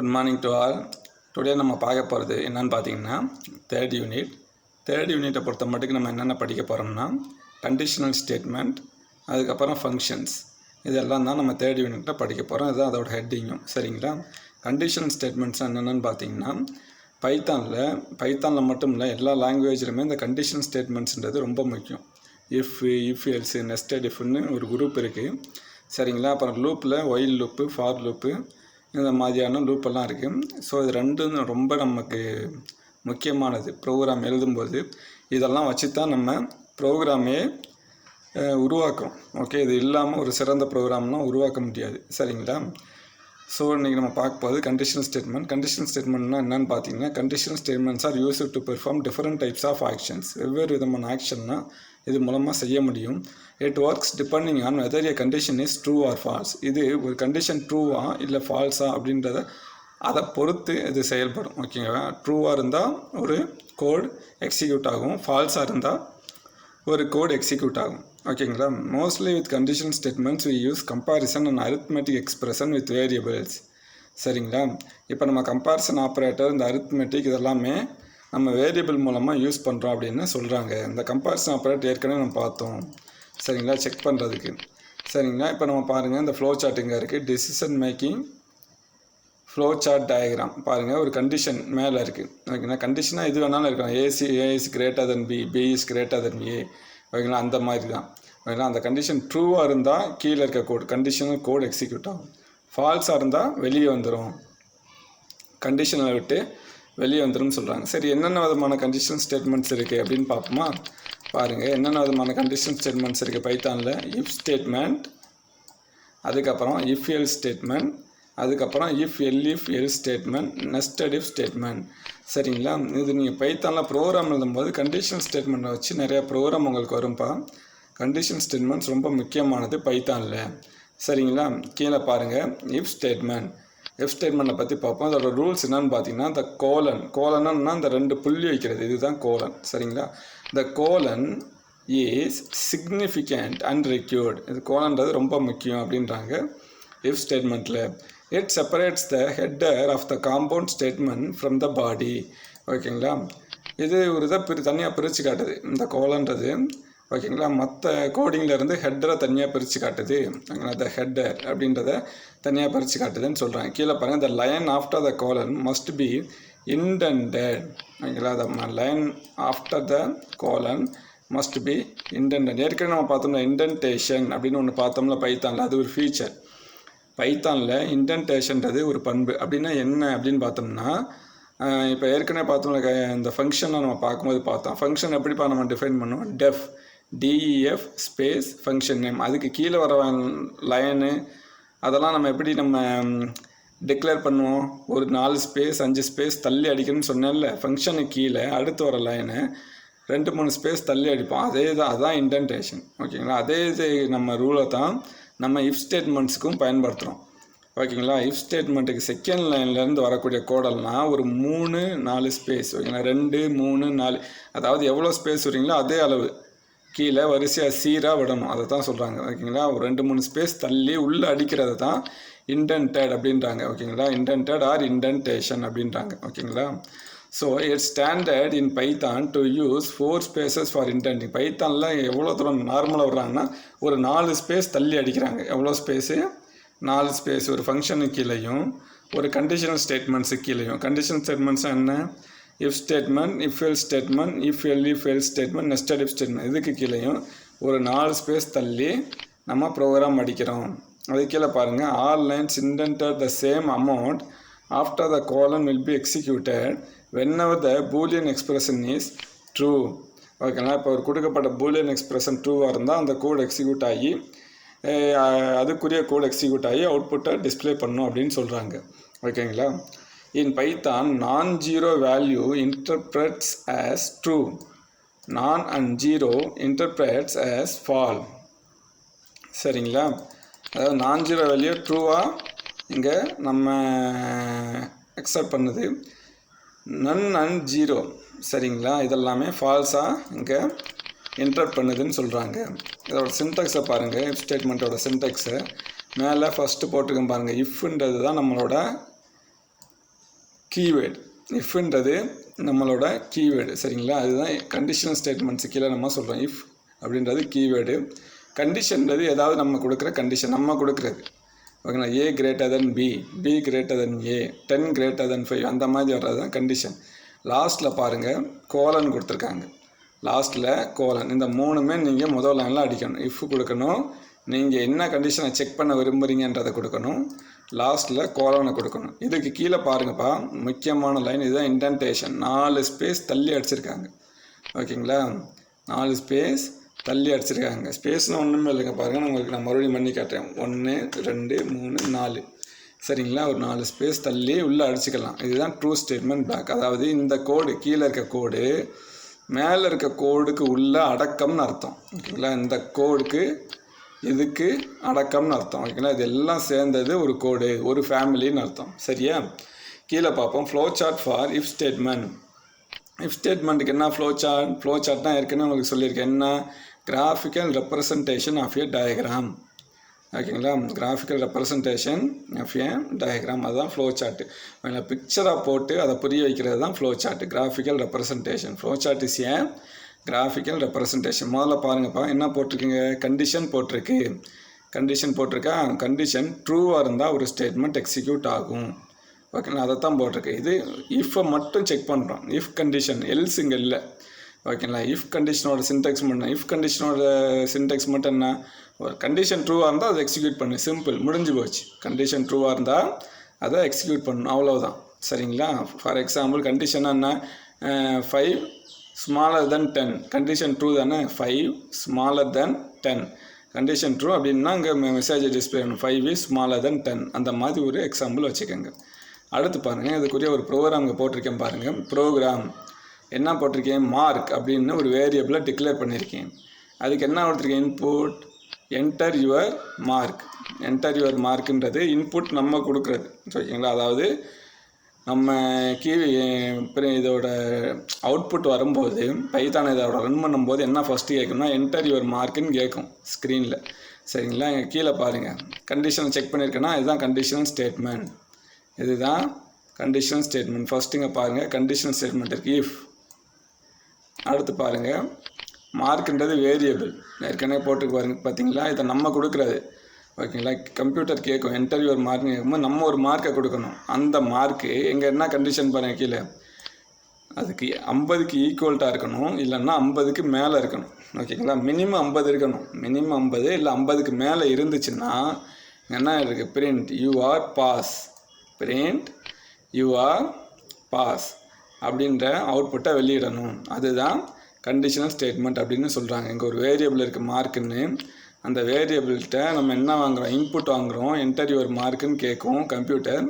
Good morning to all. Today நம்ம பார்க்க போகிறது என்னென்னு பார்த்தீங்கன்னா தேர்ட் யூனிட்டை பொறுத்த மட்டுக்கு நம்ம என்னென்ன படிக்க போகிறோம்னா கண்டிஷனல் ஸ்டேட்மெண்ட், அதுக்கப்புறம் ஃபங்க்ஷன்ஸ், இதெல்லாம் தான் நம்ம தேர்ட் யூனிட்டில் படிக்க போகிறோம். இதுதான் அதோட ஹெட்டிங்கும். சரிங்களா? கண்டிஷனல் ஸ்டேட்மெண்ட்ஸ் என்னென்னு பார்த்தீங்கன்னா பைத்தானில் மட்டும் இல்லை, எல்லா லாங்குவேஜ்லையுமே இந்த கண்டிஷனல் ஸ்டேட்மெண்ட்ஸ்ன்றது ரொம்ப முக்கியம். இஃப் எல்ஸ், நெஸ்டட் இஃப்னு ஒரு குரூப் இருக்குது. சரிங்களா? அப்புறம் லூப்பில் ஒயில் லூப்பு, ஃபார் லூப்பு, இந்த மாதிரியான லூப்பெல்லாம் இருக்குது. ஸோ இது ரெண்டும் ரொம்ப நமக்கு முக்கியமானது ப்ரோக்ராம் எழுதும்போது. இதெல்லாம் வச்சு தான் நம்ம ப்ரோக்ராமே உருவாக்குறோம். ஓகே, இது இல்லாமல் ஒரு சிறந்த ப்ரோக்ராம்லாம் உருவாக்க முடியாது. சரிங்களா? ஸோ இன்றைக்கி நம்ம பார்க்க போகிறது கண்டிஷனல் ஸ்டேட்மெண்ட்னா என்னென்னு பார்த்தீங்கன்னா, conditional statements are used to perform different types of actions. வெவ்வேறு விதமான ஆக்ஷன்னா இது மூலமாக செய்ய முடியும். It works depending on whether a condition is true or false. இது ஒரு கண்டிஷன் ட்ரூவா இல்லை ஃபால்ஸா அப்படின்றத அதை பொறுத்து இது செயல்படும். ஓகேங்களா? ட்ரூவாக இருந்தால் ஒரு கோட் எக்ஸிக்யூட் ஆகும், ஃபால்ஸாக இருந்தால் ஒரு கோட் எக்ஸிக்யூட் ஆகும். ஓகேங்களா? Mostly with conditional statements we use comparison and arithmetic expression with variables. சரிங்களா? இப்போ நம்ம கம்பேரிசன் ஆப்ரேட்டர், இந்த அரித்மெட்டிக் இதெல்லாமே நம்ம வேரியபிள் மூலமாக யூஸ் பண்ணுறோம் அப்படின்னு சொல்கிறாங்க. இந்த கம்பேரிசன் ஆப்ரேட்டர் ஏற்கனவே நம்ம பார்த்தோம். சரிங்களா? செக் பண்ணுறதுக்கு. சரிங்களா? இப்போ நம்ம பாருங்கள், இந்த ஃப்ளோ சார்ட் இங்கே இருக்குது. Decision making flow chart diagram பாருங்கள். ஒரு கண்டிஷன் மேலே இருக்குது. ஓகேங்களா? கண்டிஷனாக இது வேணாலும் இருக்கலாம். A is greater than B is greater than A. ஓகேங்களா? அந்த மாதிரி தான். ஓகேங்களா? அந்த கண்டிஷன் ட்ரூவாக இருந்தால் கீழே இருக்க கோட் கண்டிஷனல் கோட் எக்ஸிக்யூட் ஆகும். ஃபால்ஸாக இருந்தால் வெளியே வந்துடும், கண்டிஷனை விட்டு வெளியே வந்துடும் சொல்கிறாங்க. சரி, என்னென்ன விதமான கண்டிஷன் ஸ்டேட்மெண்ட்ஸ் இருக்குது அப்படின்னு பார்ப்போமா? பாருங்கள், என்னென்ன விதமான கண்டிஷன் ஸ்டேட்மெண்ட்ஸ் இருக்குது பைத்தானில். இஃப் ஸ்டேட்மெண்ட், அதுக்கப்புறம் இஃப் எல் ஸ்டேட்மெண்ட், அதுக்கப்புறம் if L statement, nested if statement. சரிங்களா? இது நீங்கள் பைத்தானில் ப்ரோக்ராம் எழுதும்போது கண்டிஷன் ஸ்டேட்மெண்ட்டை வச்சு நிறையா ப்ரோக்ராம் உங்களுக்கு வரும்பா. கண்டிஷன் ஸ்டேட்மெண்ட்ஸ் ரொம்ப முக்கியமானது பைத்தானில். சரிங்களா? கீழே பாருங்கள், இஃப் ஸ்டேட்மெண்ட்டை பற்றி பார்ப்போம். அதோட ரூல்ஸ் என்னன்னு பார்த்தீங்கன்னா, இந்த கோலன்னா இந்த ரெண்டு புள்ளி வைக்கிறது, இதுதான் கோலன். சரிங்களா? இந்த colon is significant and required. இது கோலன்றது ரொம்ப முக்கியம் அப்படின்றாங்க இஃப் ஸ்டேட்மெண்ட்டில். It separates the header of the compound statement from the body. ஓகேங்களா? இது ஒரு இதை தனியாக பிரித்து காட்டுது இந்த கோலன்றது. ஓகேங்களா? மற்ற கோடிங்கிலேருந்து ஹெட்டரை தனியாக பிரித்து காட்டுது. ஓகேங்களா? த ஹெட்டர் அப்படின்றத தனியாக பிரித்து காட்டுதுன்னு சொல்கிறாங்க. கீழே பாருங்கள், the line after the colon must be indented. ஓகேங்களா? The line after the colon must be indented. ஏற்கனவே நம்ம பார்த்தோம்னா இன்டென்டேஷன் அப்படின்னு ஒன்று பார்த்தோம்ல பைத்தானில், அது ஒரு ஃபீச்சர். பைத்தானில் இன்டென்டேஷன்றது ஒரு பண்பு. அப்படின்னா என்ன அப்படின்னு பார்த்தோம்னா, இப்போ ஏற்கனவே பார்த்தோம்ல இந்த ஃபங்க்ஷனை நம்ம பார்க்கும்போது பார்த்தோம். ஃபங்க்ஷன் எப்படிப்பா நம்ம டிஃபைன் பண்ணுவோம்? DEF space function name. அதுக்கு கீழே வர லைனு அதெல்லாம் நம்ம எப்படி நம்ம டிக்ளேர் பண்ணுவோம்? ஒரு 4 ஸ்பேஸ் 5 ஸ்பேஸ் தள்ளி அடிக்கணும்னு சொன்னேன்ல. ஃபங்க்ஷனுக்கு கீழே அடுத்து வர லைனை 2-3 ஸ்பேஸ் தள்ளி அடிப்போம். அதுதான் இன்டென்டேஷன். ஓகேங்களா? அதே இது நம்ம ரூலை தான் நம்ம இஃப் ஸ்டேட்மெண்ட்ஸுக்கும் பயன்படுத்துகிறோம். ஓகேங்களா? இஃப் ஸ்டேட்மெண்ட்டுக்கு செகண்ட் லைன்லேருந்து வரக்கூடிய கோடெல்லாம் ஒரு 3-4 ஸ்பேஸ். ஓகேங்களா? 2 3 4, அதாவது எவ்வளோ ஸ்பேஸ் வரீங்களோ அதே அளவு கீழே வரிசையாக சீராக விடணும். அதை தான் சொல்கிறாங்க. ஓகேங்களா? ஒரு 2-3 ஸ்பேஸ் தள்ளி உள்ளே அடிக்கிறது தான் இன்டென்டட் அப்படின்றாங்க. ஓகேங்களா? இன்டென்டட் ஆர் இன்டென்டேஷன் அப்படின்றாங்க. ஓகேங்களா? So it's standard in Python to use 4 spaces for indenting. பைத்தானில் எவ்வளோ தூரம் நார்மலாக விட்றாங்கன்னா ஒரு 4 ஸ்பேஸ் தள்ளி அடிக்கிறாங்க. எவ்வளோ ஸ்பேஸு? 4 ஸ்பேஸ். ஒரு ஃபங்க்ஷனுக்கு கீழேயும் ஒரு கண்டிஷனல் ஸ்டேட்மெண்ட்ஸுக்கு கீழேயும். கண்டிஷனல் ஸ்டேட்மெண்ட்ஸ் என்ன? If statement, if L statement, if L statement, nested if statement. இதுக்கு கீழேயும் ஒரு 4 ஸ்பேஸ் தள்ளி நம்ம ப்ரோக்ராம் அடிக்கிறோம். அது கீழே பாருங்கள், all lines intended the same amount after the colon will be executed whenever the boolean expression is true. ஓகேங்களா? இப்போ ஒரு கொடுக்கப்பட்ட பூலியன் எக்ஸ்பிரஷன் ட்ரூவாக இருந்தால் அந்த கோட் எக்ஸிக்யூட் ஆகி அதுக்குரிய கோட் எக்ஸிக்யூட் ஆகி அவுட்புட்டை டிஸ்பிளே பண்ணும் அப்படின்னு சொல்கிறாங்க. ஓகேங்களா? இன் Python non-zero value interprets as true, non and zero interprets as false. சரிங்களா? அதாவது non-zero வேல்யூ ட்ரூவாக இங்கே நம்ம அக்செப்ட் பண்ணுது, நன் அண்ட் ஜீரோ சரிங்களா இதெல்லாமே ஃபால்ஸாக இங்கே இன்டர்ப்ட் பண்ணுதுன்னு சொல்கிறாங்க. இதோட சின்டெக்ஸை பாருங்கள். இஃப் ஸ்டேட்மெண்ட்டோட சின்டெக்ஸை மேலே ஃபஸ்ட்டு போட்டுக்க பாருங்கள். இஃப்ன்றது தான் நம்மளோட கீவேர்டு. இஃப்ன்றது நம்மளோட கீவேர்டு சரிங்களா. அதுதான் கண்டிஷனல் ஸ்டேட்மெண்ட்ஸு கீழே நம்ம சொல்கிறோம். இஃப் அப்படின்றது கீவேர்டு. கண்டிஷன்றது ஏதாவது நம்ம கொடுக்குற கண்டிஷன் நம்ம கொடுக்குறது ஓகேங்களா. A greater than B, B greater than A, 10 greater than 5 அந்த மாதிரி வர்றது தான் கண்டிஷன். லாஸ்ட்டில் பாருங்கள் கோலன் கொடுத்துருக்காங்க. லாஸ்ட்டில் கோலன் இந்த மூணுமே நீங்கள் முதல் லைனில் அடிக்கணும். இஃப் கொடுக்கணும், நீங்கள் என்ன கண்டிஷனை செக் பண்ண விரும்புகிறீங்கன்றதை கொடுக்கணும், லாஸ்ட்டில் கோலனை கொடுக்கணும். இதுக்கு கீழே பாருங்கப்பா முக்கியமான லைன் இதுதான் இன்டென்டேஷன். 4 ஸ்பேஸ் தள்ளி அடிச்சிருக்காங்க ஓகேங்களா. 4 ஸ்பேஸ் தள்ளி அடிச்சிருக்காங்க. ஸ்பேஸ்னால் ஒன்றுமே இல்லைங்க பாருங்கள். உங்களுக்கு நான் மறுபடியும் பண்ணி காட்டுறேன். 1 2 3 4 சரிங்களா. ஒரு 4 ஸ்பேஸ் தள்ளி உள்ளே அடிச்சுக்கலாம். இதுதான் ட்ரூ ஸ்டேட்மெண்ட் பிளாக். அதாவது இந்த கோடு கீழே இருக்க கோடு மேலே இருக்க கோடுக்கு உள்ள அடக்கம்னு அர்த்தம் ஓகேங்களா. இந்த கோடுக்கு இதுக்கு அடக்கம்னு அர்த்தம் ஓகேங்களா. இது எல்லாம் சேர்ந்தது ஒரு கோடு, ஒரு ஃபேமிலின்னு அர்த்தம் சரியா. கீழே பார்ப்போம் flow chart for if statement. If ஸ்டேட்மெண்ட்டுக்கு என்ன ஃப்ளோ சார்ட்னா ஏற்கனவே உங்களுக்கு சொல்லியிருக்கேன். என்ன graphical representation of a diagram ஓகேங்களா. Graphical representation of a diagram அதுதான் ஃப்ளோ சார்ட்டு. அதில் பிக்சராக போட்டு அதை புரிய வைக்கிறது தான் flow chart. Graphical representation flow chart is a graphical representation. முதல்ல பாருங்கப்பா என்ன போட்டிருக்கீங்க, கண்டிஷன் போட்டிருக்கு. கண்டிஷன் போட்டிருக்கா. கண்டிஷன் ட்ரூவாக இருந்தால் ஒரு ஸ்டேட்மெண்ட் எக்ஸிக்யூட் ஆகும் ஓகேங்களா. அதை தான் போட்டிருக்கு. இது இஃப்பை மட்டும் செக் பண்ணுறோம். இஃப் கண்டிஷன் எல்ஸ் இங்கே இல்லை ஓகேங்களா. இஃப் கண்டிஷனோட சின்டெக்ஸ் மட்டும். இஃப் கண்டிஷனோட சின்டெக்ஸ் மட்டும் என்ன, ஒரு கண்டிஷன் ட்ரூவாக இருந்தால் அதை எக்ஸிக்யூட் பண்ணு, சிம்பிள், முடிஞ்சு போச்சு. கண்டிஷன் ட்ரூவாக இருந்தால் அதை எக்ஸிக்யூட் பண்ணணும், அவ்வளோதான் சரிங்களா. ஃபார் எக்ஸாம்பிள் கண்டிஷனாக என்ன, 5 ஸ்மாலர் தென் 10 கண்டிஷன் ட்ரூ தானே. 5 ஸ்மாலர் தென் 10 கண்டிஷன் ட்ரூ அப்படின்னா இங்கே மெசேஜ் டிஸ்பிளே பண்ணணும் 5 இஸ் ஸ்மாலர் தென் 10 அந்த மாதிரி ஒரு எக்ஸாம்பிள் வச்சுக்கோங்க. அடுத்து பாருங்கள் இதுக்குரிய ஒரு ப்ரோக்ராம் இங்கே போட்டிருக்கேன் பாருங்கள். ப்ரோக்ராம் என்ன போட்டிருக்கேன், மார்க் அப்படின்னு ஒரு வேரியபிளை டிக்ளேர் பண்ணியிருக்கேன். அதுக்கு என்ன கொடுத்துருக்கேன், input enter your mark. Enter your மார்க்குன்றது இன்புட் நம்ம கொடுக்குறது ஓகேங்களா. அதாவது நம்ம இதோட அவுட்புட் வரும்போது பைத்தானை இதோட ரன் பண்ணும்போது என்ன ஃபஸ்ட்டு கேட்கும்னா என்டர் யுவர் மார்க்குன்னு கேட்கும் ஸ்க்ரீனில் சரிங்களா. இங்கே கீழே பாருங்கள் கண்டிஷனை செக் பண்ணியிருக்கேன்னா இதுதான் கண்டிஷனல் ஸ்டேட்மெண்ட். இதுதான் கண்டிஷனல் ஸ்டேட்மெண்ட். ஃபஸ்ட்டு இங்கே பாருங்கள் கண்டிஷனல் ஸ்டேட்மெண்ட் இருக்குது இஃப். அடுத்து பாருங்கள் மார்க்குன்றது வேரியபிள் ஏற்கனவே போட்டுக்கு பாருங்க பார்த்தீங்களா. இதை நம்ம கொடுக்குறது ஓகேங்களா. கம்ப்யூட்டர் கேட்கும் என்டர் யுவர் மார்க்னு கேட்கும்போது நம்ம ஒரு மார்க்கை கொடுக்கணும். அந்த மார்க்கு எங்கே என்ன கண்டிஷன் பாருங்கள் கீழே, அதுக்கு 50க்கு ஈக்குவல்ட்டாக இருக்கணும், இல்லைன்னா 50க்கு மேலே இருக்கணும் ஓகேங்களா. மினிமம் 50 இருக்கணும். மினிமம் 50 இல்லை 50க்கு மேலே இருந்துச்சுன்னா என்ன இருக்குது, print you are pass, print you are pass அப்படின்ற அவுட்புட்டை வெளியிடணும். அதுதான் கண்டிஷனல் ஸ்டேட்மெண்ட் அப்படின்னு சொல்கிறாங்க. இங்கே ஒரு வேரியபிள் இருக்குது மார்க்குன்னு. அந்த வேரியபிள்கிட்ட நம்ம என்ன வாங்குகிறோம், இன்புட் வாங்குகிறோம். என்டர் யுவர் மார்க்குன்னு கேட்கும் கம்ப்யூட்டர்.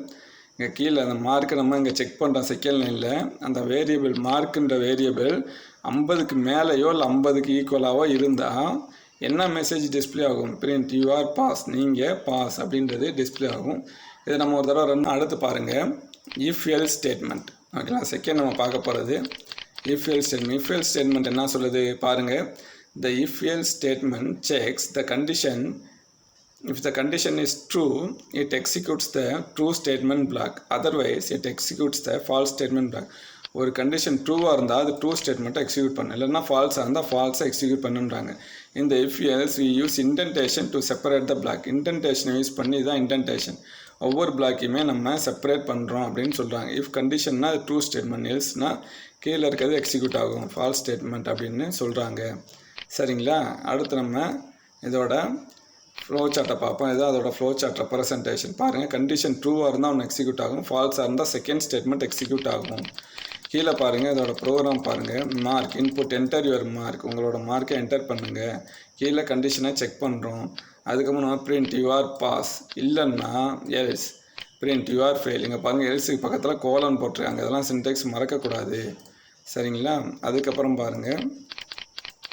இங்கே கீழே அந்த மார்க்கை நம்ம இங்கே செக் பண்ணுறோம் செகண்ட் லைனில். அந்த வேரியபிள் மார்க்குன்ற வேரியபிள் 50க்கு மேலேயோ இல்லை 50க்கு ஈக்குவலாகவோ இருந்தால் என்ன மெசேஜ் டிஸ்பிளே ஆகும், பிரிண்ட் யூ ஆர் பாஸ், நீங்கள் பாஸ் அப்படின்றது டிஸ்பிளே ஆகும். இதை நம்ம ஒரு தடவை ரன். அடுத்து பாருங்கள் இஃப் எல்ஸ் ஸ்டேட்மெண்ட் ஓகேங்களா. செகண்ட் நம்ம பார்க்க போகிறது if else statement. If else statement என்ன சொல்லுது பாருங்கள். The if else statement checks the condition. If the condition is true, it executes the true statement block. Otherwise, it executes the false statement block. ஒரு condition ட்ரூவாக இருந்தால் அது true ஸ்டேட்மெண்ட்டை execute பண்ணு, இல்லைன்னா ஃபால்ஸாக இருந்தால் ஃபால்ஸை எக்ஸிக்யூட் பண்ணுன்றாங்க. இந்த if else we use indentation to separate the block. இன்டென்டேஷனை யூஸ் பண்ணி தான் இன்டென்டேஷன் ஒவ்வொரு பிளாக்கையுமே நம்ம செப்பரேட் பண்ணுறோம் அப்படின்னு சொல்கிறாங்க. இஃப் கண்டிஷன்னா அது ட்ரூ ஸ்டேட்மெண்ட், எல்ஸ்னால் கீழே இருக்கிறது எக்ஸிக்யூட் ஆகும், ஃபால்ஸ் ஸ்டேட்மெண்ட் அப்படின்னு சொல்கிறாங்க சரிங்களா. அடுத்து நம்ம இதோட ஃப்ளோ சார்ட்டை பார்ப்போம். இதுதான் அதோட ஃப்ளோ சார்ட் ரெப்ரசன்டேஷன். பாருங்கள் கண்டிஷன் ட்ரூவாக இருந்தால் ஒன்று எக்ஸிக்யூட் ஆகும், ஃபால்ஸாக இருந்தால் செகண்ட் ஸ்டேட்மெண்ட் எக்ஸிக்யூட் ஆகும். கீழே பாருங்கள் இதோட ப்ரோக்ராம் பாருங்கள். Mark input enter your mark, உங்களோட மார்க்கை என்டர் பண்ணுங்கள். கீழே கண்டிஷனை செக் பண்ணுறோம். அதுக்கப்புறம் நம்ம பிரிண்ட் யூ ஆர் பாஸ், இல்லைன்னா else print you R fail. இங்கே பாருங்கள் எல்ஸுக்கு பக்கத்தில் கோலன் போட்டிருக்காங்க. இதெல்லாம் சின்டெக்ஸ் மறக்கக்கூடாது சரிங்களா. அதுக்கப்புறம் பாருங்கள்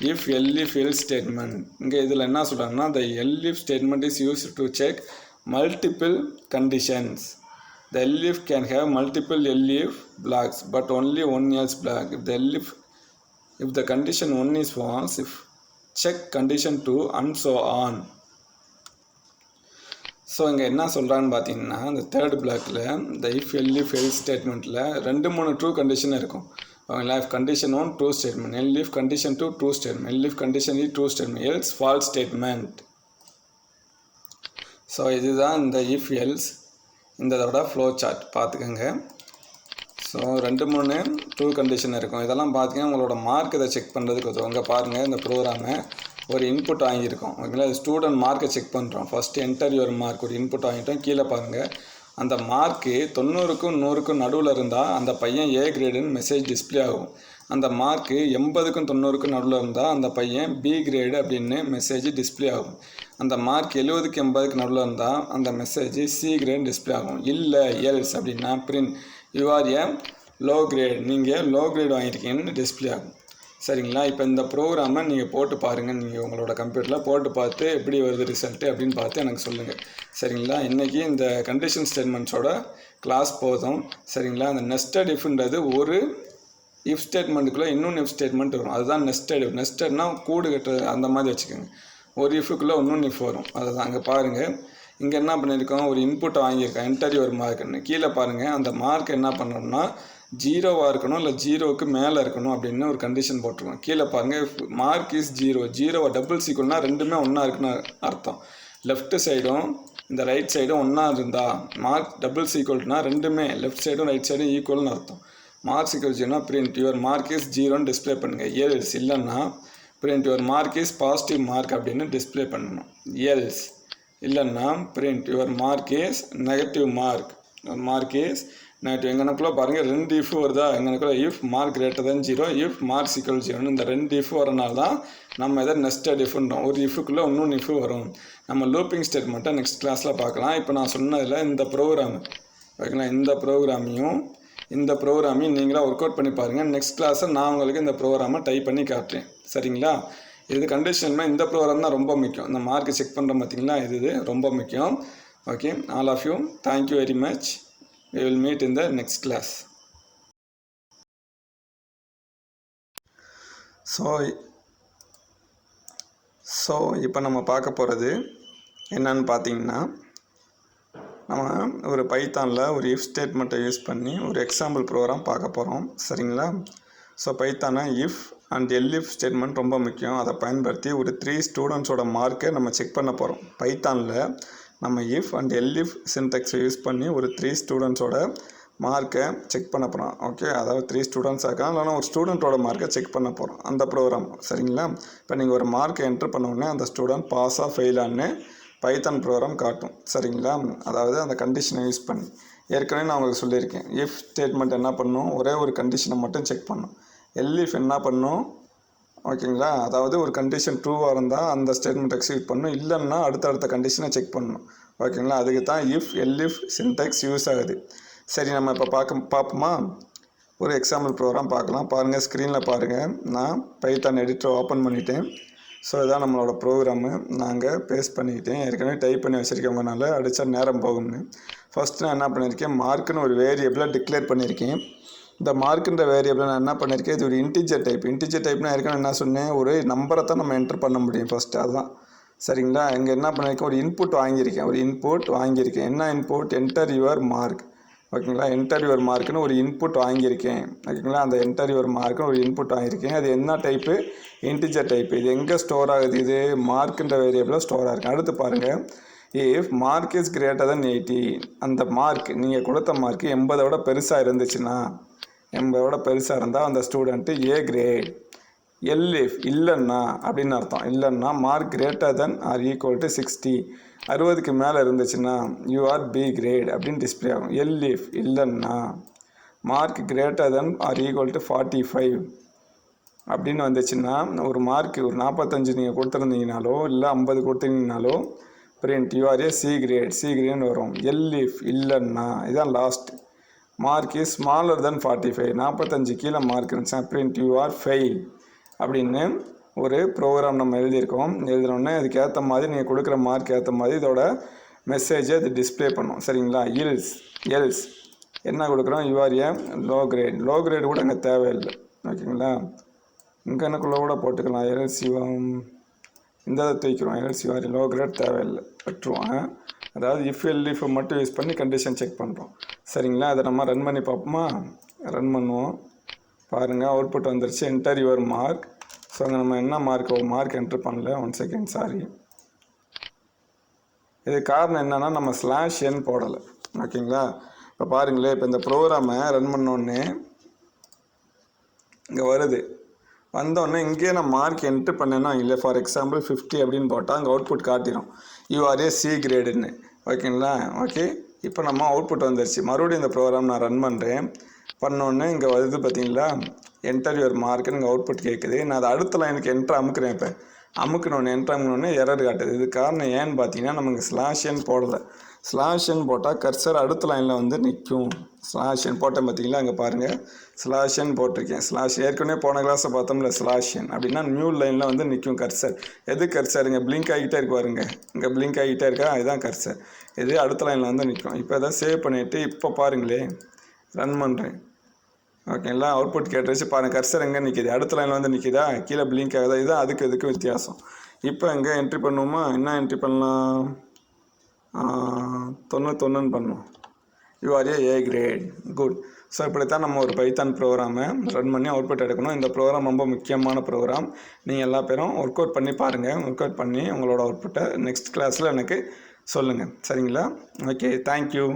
if elif else statement. இங்கே இதில் என்ன சொல்கிறாங்கன்னா the elif statement is used to check multiple conditions. The elif can have multiple elif blocks but only one else block. If the condition 1 is false, if check condition 2 and so on. So இங்கே என்ன சொல்கிறான்னு பார்த்தீங்கன்னா இந்த third பிளாக்கில் இந்த if elif else ஸ்டேட்மெண்ட்டில் 2-3 true condition இருக்கும். ஓகேங்களா? If condition 1 true statement, elif condition 2 true statement, elif condition 3 true statement, else false statement. So இதுதான் இந்த இஃப் எல்ஸ் இதோட ஃப்ளோ சார்ட் பார்த்துக்கோங்க. ஸோ 2-3 ட்ரூ கண்டிஷன் இருக்கும். இதெல்லாம் பார்த்தீங்கன்னா உங்களோட மார்க் இதை செக் பண்ணுறதுக்கு உதவும். இங்கே பாருங்கள் இந்த ப்ரோக்ராமை ஒரு இன்புட் வாங்கியிருக்கோம். ஓகேங்களா? ஸ்டூடெண்ட் மார்க்கை செக் பண்ணுறோம். ஃபஸ்ட்டு என்டர் யுவர் மார்க் ஒரு இன்புட் வாங்கிட்டோம். கீழே பாருங்கள் அந்த மார்க்கு 90க்கும் 100க்கும் நடுவில் இருந்தால் அந்த பையன் ஏ கிரேடுன்னு மெசேஜ் டிஸ்பிளே ஆகும். அந்த மார்க்கு 80க்கும் 90க்கும் நடுவில் இருந்தால் அந்த பையன் பி கிரேடு அப்படின்னு மெசேஜ் டிஸ்பிளே ஆகும். அந்த மார்க் 70க்கு 80க்கு நடுவில் இருந்தால் அந்த மெசேஜ் சி கிரேட் டிஸ்பிளே ஆகும். இல்லை எல்ஸ் அப்படின்னா print you are A low great, நீங்கள் லோ கிரேட் வாங்கியிருக்கீங்கன்னு டிஸ்பிளே ஆகும். சரிங்களா? இப்போ இந்த ப்ரோக்ராமை நீங்கள் போட்டு பாருங்கள். நீங்கள் உங்களோட கம்ப்யூட்டரில் போட்டு பார்த்து எப்படி வருது ரிசல்ட்டு அப்படின்னு பார்த்து எனக்கு சொல்லுங்கள். சரிங்களா? இன்றைக்கி இந்த கண்டிஷன் ஸ்டேட்மெண்ட்ஸோட கிளாஸ் போதும். சரிங்களா? அந்த நெஸ்டட் இஃப்ன்றது ஒரு இஃப் ஸ்டேட்மெண்ட்டுக்குள்ளே இன்னொன்று இஃப் ஸ்டேட்மெண்ட் வரும். அதுதான் நெஸ்டட் இஃப். நெஸ்டட்னா கூடு கட்டுறது அந்த மாதிரி வச்சுக்கோங்க. ஒரு இஃபுக்குள்ளே இன்னொன்று இஃப் வரும். அதுதான் அங்கே பாருங்கள். இங்கே என்ன பண்ணியிருக்கோம், ஒரு இன்புட்டை வாங்கியிருக்கோம் என்டர் யுவர் மார்க்குன்னு. கீழே பாருங்கள் அந்த மார்க் என்ன பண்ணோம்னா 0வாக இருக்கணும் இல்லை 0க்கு மேலே இருக்கணும் அப்படின்னு ஒரு கண்டிஷன் போட்டிருக்கோம். கீழே பாருங்கள் மார்க் இஸ் 0, 0 டபுள் சீக்குவல்னால் ரெண்டுமே ஒன்றா இருக்குன்னு அர்த்தம். லெஃப்ட் சைடும் இந்த ரைட் சைடும் ஒன்றா இருந்தால் மார்க் டபுள் சீக்குவல்னா ரெண்டுமே லெஃப்ட் சைடும் ரைட் சைடும் ஈக்குவல்னு அர்த்தம். மார்க் சீக்குவல் 0னா பிரிண்ட் யுவர் மார்க் இஸ் 0ன்னு டிஸ்பிளே பண்ணுங்கள். எல்ஸ் இல்லைன்னா print your mark is positive mark அப்படின்னு டிஸ்பிளே பண்ணணும். எல்ஸ் இல்லைன்னா print your mark is negative mark. Mark is negative. எங்கனக்குள்ளே பாருங்கள் 2 இஃப் வருதா. எங்கனக்குள்ளே if mark greater than 0, if mark equal 0ன்னு இந்த 2 இஃப் வரனால தான் நம்ம எதை நெஸ்டட் இஃப்ன்றோம். ஒரு இஃபுக்குள்ளே இன்னொன்று இஃப் வரும். நம்ம லூப்பிங் ஸ்டேட்மெண்ட்டை நெக்ஸ்ட் கிளாஸில் பார்க்கலாம். இப்போ நான் சொன்னதில் இந்த ப்ரோக்ராம் ஓகேங்களா, இந்த ப்ரோக்ராமையும் நீங்களாக ஒர்க் அவுட் பண்ணி பாருங்கள். நெக்ஸ்ட் கிளாஸை நான் உங்களுக்கு இந்த ப்ரோக்ராமை டைப் பண்ணி காட்டுறேன். சரிங்களா? இது கண்டிஷன்மே இந்த ப்ரோக்ராம் தான் ரொம்ப முக்கியம். இந்த மார்க்கை செக் பண்ணுறோம் பார்த்தீங்களா, இது ரொம்ப முக்கியம். Okay, all of you thank you very much. We will meet in the next class. So இப்போ நம்ம பார்க்க போகிறது என்னன்னு பார்த்தீங்கன்னா, நம்ம ஒரு பைத்தானில் ஒரு இஃப் ஸ்டேட்மெண்ட்டை யூஸ் பண்ணி ஒரு எக்ஸாம்பிள் ப்ரோக்ராம் பார்க்க போகிறோம். சரிங்களா? ஸோ பைத்தானை இஃப் அண்ட் எல்இஃப் ஸ்டேட்மெண்ட் ரொம்ப முக்கியம். அதை பயன்படுத்தி ஒரு 3 ஸ்டூடெண்ட்ஸோட மார்க்கை நம்ம செக் பண்ண போகிறோம். பைத்தானில் நம்ம இஃப் அண்ட் எல்இஃப் சின்டெக்ஸை யூஸ் பண்ணி ஒரு 3 ஸ்டூடெண்ட்ஸோட மார்க்கை செக் பண்ண போகிறோம். ஓகே, அதாவது 3 ஸ்டூடெண்ட்ஸாக இருக்கலாம், இல்லைனா ஒரு ஸ்டூடெண்ட்டோட மார்க்கை செக் பண்ண போகிறோம் அந்த ப்ரோக்ராம். சரிங்களா? இப்போ நீங்கள் ஒரு மார்க்கை என்ட்ரு பண்ண உடனே அந்த ஸ்டூடெண்ட் பாஸாக ஃபெயிலான்னு பைத்தான் ப்ரோக்ராம் காட்டும். சரிங்களா? அதாவது அந்த கண்டிஷனை யூஸ் பண்ணி ஏற்கனவே நான் உங்களுக்கு சொல்லியிருக்கேன். இஃப் ஸ்டேட்மெண்ட் என்ன பண்ணும், ஒரே ஒரு கண்டிஷனை மட்டும் செக் பண்ணும். எல்இஃப் என்ன பண்ணும், ஓகேங்களா, அதாவது ஒரு கண்டிஷன் ட்ரூவாக இருந்தால் அந்த ஸ்டேட்மெண்ட் எக்ஸிக்யூட் பண்ணணும், இல்லைன்னா அடுத்த கண்டிஷனை செக் பண்ணணும். ஓகேங்களா? அதுக்கு தான் இஃப் எல்இஃப் சின்டெக்ஸ் யூஸ் ஆகுது. சரி, நம்ம இப்போ பார்ப்போமா? ஒரு எக்ஸாம்பிள் ப்ரோக்ராம் பார்க்கலாம். பாருங்கள், ஸ்க்ரீனில் பாருங்கள். நான் பைத்தான் எடிட்டரை ஓப்பன் பண்ணிட்டேன். ஸோ இதான் நம்மளோட ப்ரோக்ராமு. நாங்கள் பேஸ்ட் பண்ணிக்கிட்டேன். ஏற்கனவே டைப் பண்ணி வச்சுருக்கவங்கனால அடித்தா நேரம் போகும்னு ஃபஸ்ட்டு நான் என்ன பண்ணியிருக்கேன், மார்க்குன்னு ஒரு வேரியபிளை டிக்ளேர் பண்ணியிருக்கேன். இந்த மார்க்குன்ற வேரியபிளை நான் என்ன பண்ணியிருக்கேன், இது ஒரு இன்டிஜர் டைப்னா ஏற்கனவே என்ன சொன்னேன், ஒரு நம்பரை தான் நம்ம என்ட்ரு பண்ண முடியும் ஃபஸ்ட்டு, அதுதான். சரிங்களா? இங்கே என்ன பண்ணியிருக்கேன், ஒரு இன்புட் வாங்கியிருக்கேன். என்ன இன்புட், என்டர் யுவர் மார்க். ஓகேங்களா? என்டர் யுவர் மார்க்குன்னு ஒரு இன்புட் வாங்கியிருக்கேன். ஓகேங்களா? அந்த என்டர் யுவர் மார்க்குன்னு ஒரு இன்புட் வாங்கியிருக்கேன். அது என்ன டைப்பு, இன்டிஜர் டைப்பு. இது எங்கே ஸ்டோர் ஆகுது, இது மார்க்குன்ற வேரியபிளில் ஸ்டோர் ஆகிருக்கு. அடுத்து பாருங்கள், இஃப் மார்க் இஸ் கிரேட்டர் தென் 80, அந்த மார்க் நீங்கள் கொடுத்த மார்க் 80 பெருசாக இருந்துச்சுன்னா, 80 பெருசாக இருந்தால் அந்த ஸ்டூடெண்ட்டு ஏ கிரேட். எல்இஃப் இல்லைன்னா அப்படின்னு அர்த்தம். இல்லைன்னா mark greater than or equal to 60, 60க்கு மேலே இருந்துச்சுன்னா யூ ஆர் பி கிரேட் அப்படின்னு டிஸ்பிளே ஆகும். எல்இஃப் இல்லைன்னா mark greater than or equal to 45 அப்படின்னு வந்துச்சுன்னா, ஒரு மார்க் ஒரு 45 நீங்கள் கொடுத்துருந்தீங்கனாலோ இல்லை 50 கொடுத்தீங்கனாலோ print you are a C கிரேட்னு வரும். எல்இஃப் இல்லைன்னா இதான் last, mark is smaller than 45, 45 கீழே மார்க் இருந்துச்சுன்னா பிரிண்ட் யூ ஆர் ஃபெயில் அப்படின்னு ஒரு ப்ரோக்ராம் நம்ம எழுதினோடனே அதுக்கேற்ற மாதிரி நீங்கள் கொடுக்குற மார்க் ஏற்ற மாதிரி இதோட மெசேஜை அது டிஸ்பிளே பண்ணும். சரிங்களா? எல்ஸ் என்ன கொடுக்குறோம், you are A low great கூட அங்கே தேவையில்லை. ஓகேங்களா? இங்கே எனக்குள்ளே கூட போட்டுக்கலாம். எல்ஸ் இந்த தூக்கிக்கிறோம். Else you are low grade தேவையில்லை, விட்டுருவாங்க. அதாவது if மட்டும் யூஸ் பண்ணி கண்டிஷன் செக் பண்ணுறோம். சரிங்களா, அதை நம்ம ரன் பண்ணி பார்ப்போமா? ரன் பண்ணுவோம். பாருங்கள், அவுட்புட் வந்துருச்சு. Enter your mark. ஸோ அங்கே நம்ம என்ன மார்க் என்ட்ரு பண்ணல. 1 செகண்ட், சாரி. இது காரணம் என்னென்னா நம்ம /n போடலை. ஓகேங்களா, இப்போ பாருங்களேன், இப்போ இந்த ப்ரோக்ராமை ரன் பண்ணோடனே இங்கே வருது. வந்தோடனே இங்கேயே நான் மார்க் என்ட்ரு பண்ணேன்னா இல்லை, ஃபார் எக்ஸாம்பிள் 50 அப்படின்னு போட்டால் அங்கே அவுட்புட் காட்டிடும் URA C கிரேடுன்னு. ஓகேங்களா, ஓகே. இப்போ நம்ம அவுட்புட் வந்துருச்சு. மறுபடியும் இந்த ப்ரோக்ராம் நான் ரன் பண்ணுறேன். பண்ணோடனே இங்கே வருது பார்த்தீங்களா, என்டர் யுவர் மார்க்குன்னு இங்கே அவுட்புட் கேட்குது. நான் அதை அடுத்த லைனுக்கு என்ட்ரு அமுக்குறேன். இப்போ அமுக்கணுன்னே எரர் காட்டுது. இது காரணம் ஏன்னு பார்த்தீங்கன்னா நமக்கு /n போடலை. /n போட்டால் கர்சர் அடுத்த லைனில் வந்து நிற்கும். /n போட்டேன் பார்த்தீங்களா, அங்கே பாருங்கள் /n போட்டிருக்கேன். ஏற்கனவே போன கிளாஸை பார்த்தோம்ல /n அப்படின்னா நியூ லைனில் வந்து நிற்கும் கர்சர். எது கர்சர்? இங்கே பிளிங்க் ஆகிட்டே இருக்கு பாருங்க, இங்கே பிளிங்க் ஆகிட்டே இருக்கா, இதுதான் கர்சர். இது அடுத்த லைனில் வந்து நிற்கும். இப்போ எதாவது சேவ் பண்ணிவிட்டு இப்போ பாருங்களேன், ரன் பண்ணுறேன். ஓகேங்களா, அவுட்புட் கேட்டுருச்சு. பாருங்கள், கர்சர் எங்கே நிற்கிது, அடுத்த லைனில் வந்து நிற்கிதா, கீழே பிளிங்க் ஆகுதா, இதுதான் அதுக்கு வித்தியாசம். இப்போ எங்கே என்ட்ரி பண்ணுவோமா? என்ன என்ட்ரி பண்ணலாம்? 91 பண்ணுவோம். URA A grade. Good. So இப்படித்தான் நம்ம ஒரு பைத்தான் ப்ரோக்ராமை ரன் பண்ணி அவுட்புட் எடுக்கணும். இந்த ப்ரோக்ராம் ரொம்ப முக்கியமான ப்ரோக்ராம். நீங்கள் எல்லா பேரும் ஒர்க் அவுட் பண்ணி பாருங்கள். ஒர்க் அவுட் பண்ணி உங்களோட அவுட்புட்டை நெக்ஸ்ட் கிளாஸில் எனக்கு சொல்லுங்கள். சரிங்களா? Okay, thank you.